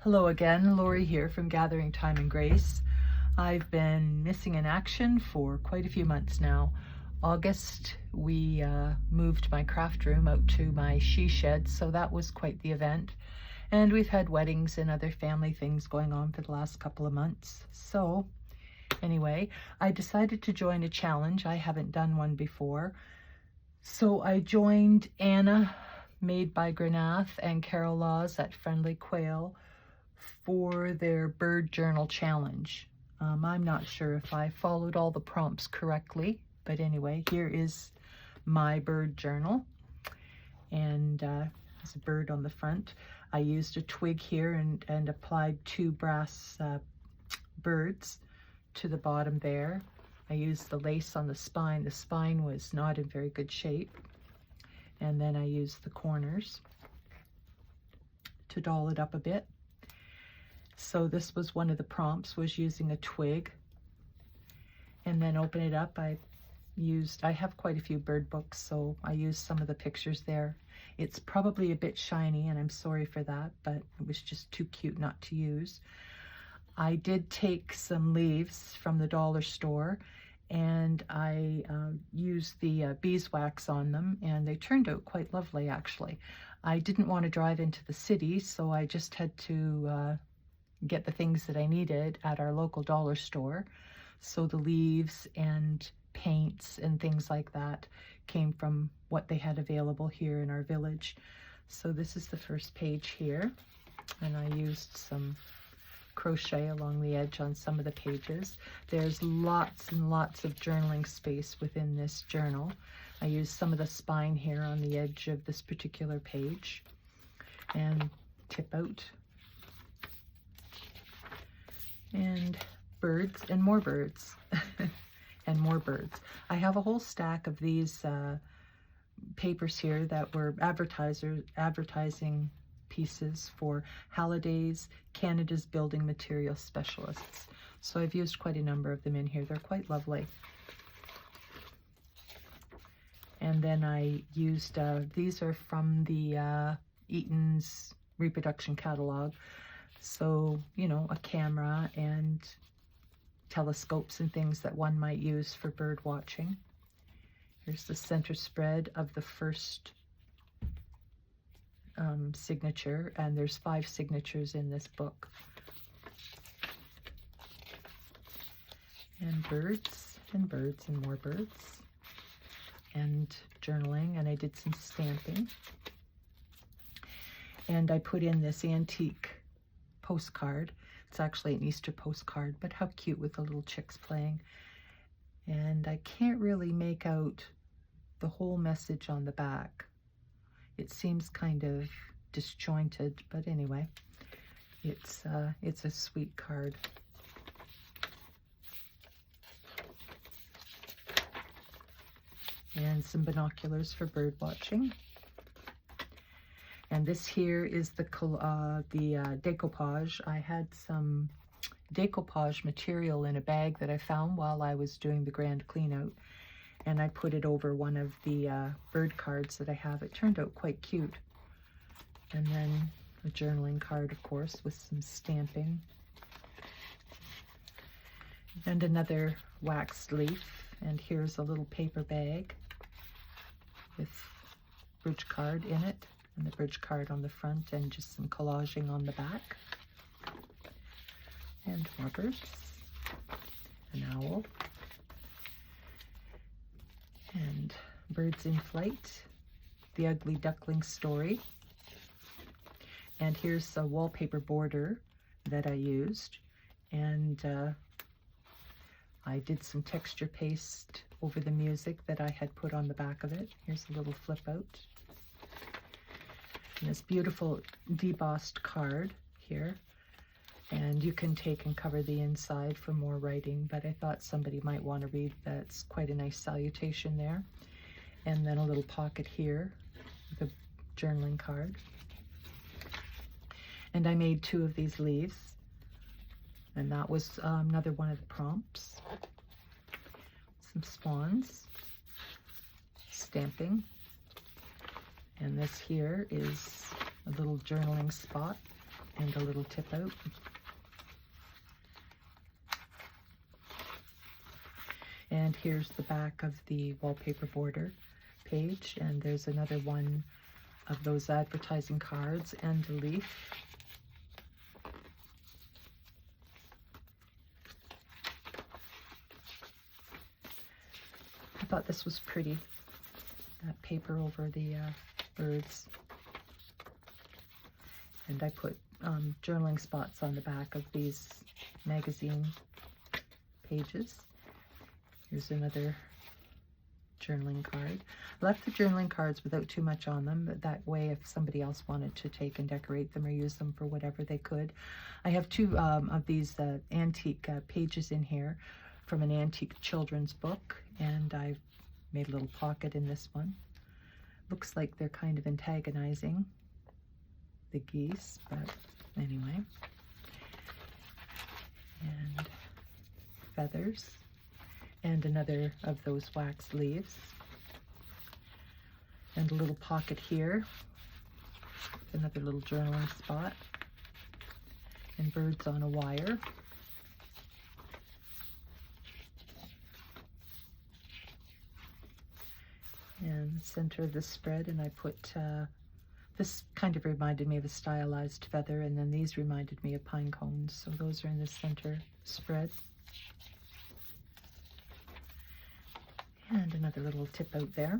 Hello again, Lori here from Gathering Time and Grace. I've been missing in action for quite a few months now. August, we moved my craft room out to my she shed, so that was quite the event. And we've had weddings and other family things going on for the last couple of months. So anyway, I decided to join a challenge. I haven't done one before. So I joined Anna Made by Granath and Carol Laws at Friendly Quail for their bird journal challenge. I'm not sure if I followed all the prompts correctly, but anyway, here is my bird journal, and there's a bird on the front. I used a twig here and applied two brass birds to the bottom there. I used the lace on the spine. The spine was not in very good shape, and then I used the corners to doll it up a bit. So this was one of the prompts, was using a twig, and then open it up. I have quite a few bird books, so I used some of the pictures there. It's probably a bit shiny, and I'm sorry for that, but it was just too cute not to use. I did take some leaves from the dollar store, and I used the beeswax on them, and they turned out quite lovely, actually. I didn't want to drive into the city, so I just had to get the things that I needed at our local dollar store. So the leaves and paints and things like that came from what they had available here in our village. So this is the first page here, and I used some crochet along the edge on some of the pages. There's lots and lots of journaling space within this journal. I used some of the spine here on the edge of this particular page, and tip out, and birds and more birds and more birds. I have a whole stack of these papers here that were advertising pieces for Halliday's Canada's Building Material Specialists. So I've used quite a number of them in here. They're quite lovely. And then I used, these are from the Eaton's reproduction catalog. So, you know, a camera and telescopes and things that one might use for bird watching. Here's the center spread of the first signature, and there's 5 signatures in this book. And birds and birds and more birds, and journaling, and I did some stamping. And I put in this antique postcard. It's actually an Easter postcard, but how cute with the little chicks playing. And I can't really make out the whole message on the back. It seems kind of disjointed, but anyway, it's a sweet card. And some binoculars for bird watching. And this here is the decoupage. I had some decoupage material in a bag that I found while I was doing the grand clean out, and I put it over one of the bird cards that I have. It turned out quite cute. And then a journaling card, of course, with some stamping. And another waxed leaf. And here's a little paper bag with bridge card in it, and the bridge card on the front, and just some collaging on the back. And more birds, an owl, and birds in flight, the ugly duckling story. And here's a wallpaper border that I used, and I did some texture paste over the music that I had put on the back of it. Here's a little flip out. And this beautiful debossed card here, and you can take and cover the inside for more writing, but I thought somebody might want to read. That's quite a nice salutation there. And then a little pocket here with a journaling card. And I made 2 of these leaves, and that was another one of the prompts. Some swans, stamping, and this here is a little journaling spot and a little tip out. And here's the back of the wallpaper border page, and there's another one of those advertising cards and a leaf. I thought this was pretty, that paper over the birds. And I put journaling spots on the back of these magazine pages. Here's another journaling card. I left the journaling cards without too much on them, but that way if somebody else wanted to take and decorate them or use them for whatever, they could. I have two of these antique pages in here from an antique children's book, and I've made a little pocket in this one. Looks like they're kind of antagonizing the geese, but anyway. And feathers. And another of those wax leaves. And a little pocket here. Another little journaling spot. And birds on a wire. And the center of the spread, and I put, this kind of reminded me of a stylized feather, and then these reminded me of pine cones, so those are in the center spread. And another little tip out there.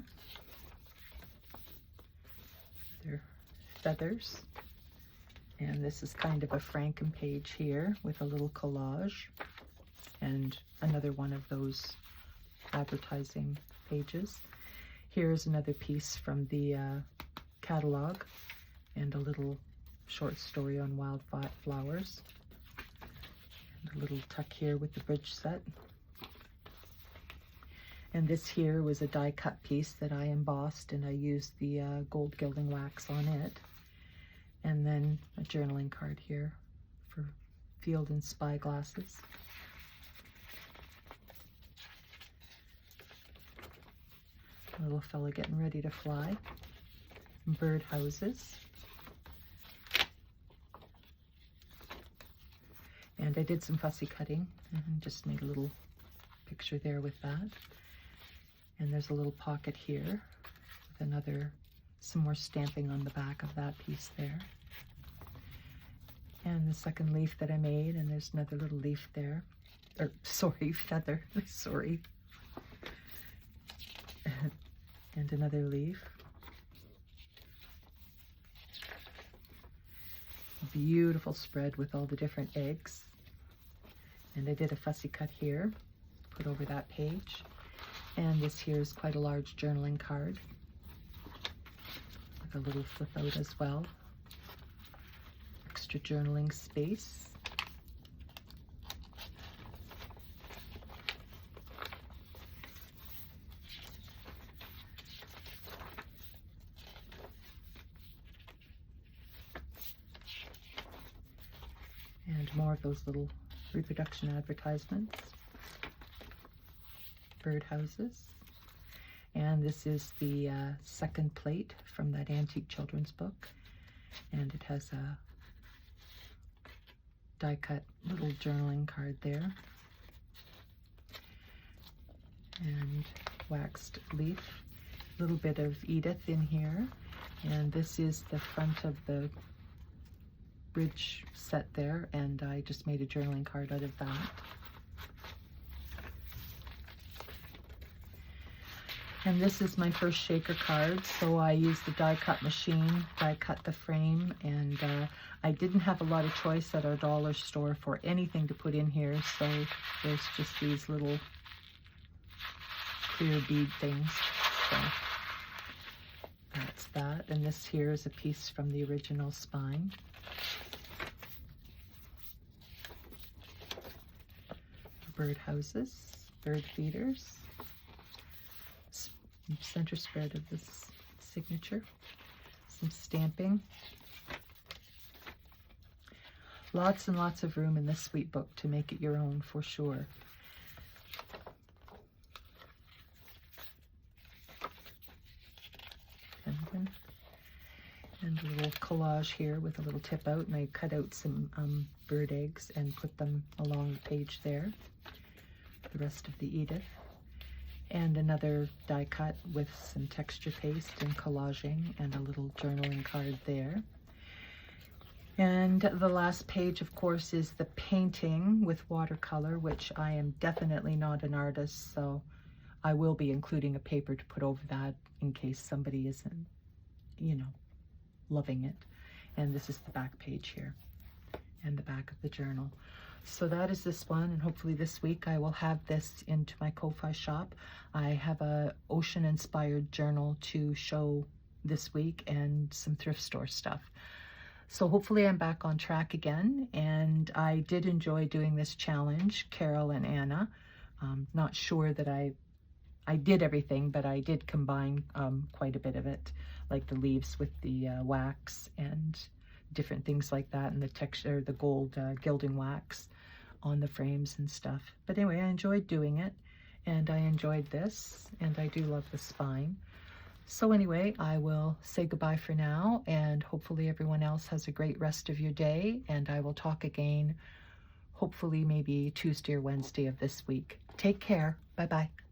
They're feathers. And this is kind of a Franken page here with a little collage. And another one of those advertising pages. Here's another piece from the catalog. And a little short story on wildflowers. And a little tuck here with the bridge set. And this here was a die cut piece that I embossed, and I used the gold gilding wax on it. And then a journaling card here for field and spy glasses. A little fella getting ready to fly. Bird houses. And I did some fussy cutting and just made a little picture there with that. And there's a little pocket here with some more stamping on the back of that piece there. And the second leaf that I made, and there's another little leaf there. Or, sorry, feather, sorry. And another leaf. Beautiful spread with all the different eggs. And I did a fussy cut here, put over that page. And this here is quite a large journaling card with a little flip out as well. Extra journaling space. And more of those little reproduction advertisements. Bird houses. And this is the second plate from that antique children's book, and it has a die cut little journaling card there, and waxed leaf, a little bit of Edith in here, and this is the front of the bridge set there, and I just made a journaling card out of that. And this is my first shaker card, so I used the die cut machine, die cut the frame, and I didn't have a lot of choice at our dollar store for anything to put in here, so there's just these little clear bead things. So that's that, and this here is a piece from the original spine. Bird houses, bird feeders. Center spread of this signature, some stamping. Lots and lots of room in this sweet book to make it your own for sure. And a little collage here with a little tip out, and I cut out some bird eggs and put them along the page there. The rest of the Edith. And another die cut with some texture paste and collaging and a little journaling card there. And the last page, of course, is the painting with watercolor, which I am definitely not an artist, so I will be including a paper to put over that in case somebody isn't, you know, loving it. And this is the back page here and the back of the journal. So that is this one, and hopefully this week I will have this into my Ko-Fi shop. I have a ocean-inspired journal to show this week and some thrift store stuff. So hopefully I'm back on track again, and I did enjoy doing this challenge, Quail and Anna. Not sure that I did everything, but I did combine quite a bit of it, like the leaves with the wax and different things like that, and the texture, the gold gilding wax on the frames and stuff. But anyway, I enjoyed doing it, and I enjoyed this, and I do love the spine. So anyway, I will say goodbye for now, and hopefully everyone else has a great rest of your day, and I will talk again, hopefully maybe Tuesday or Wednesday of this week. Take care. Bye-bye.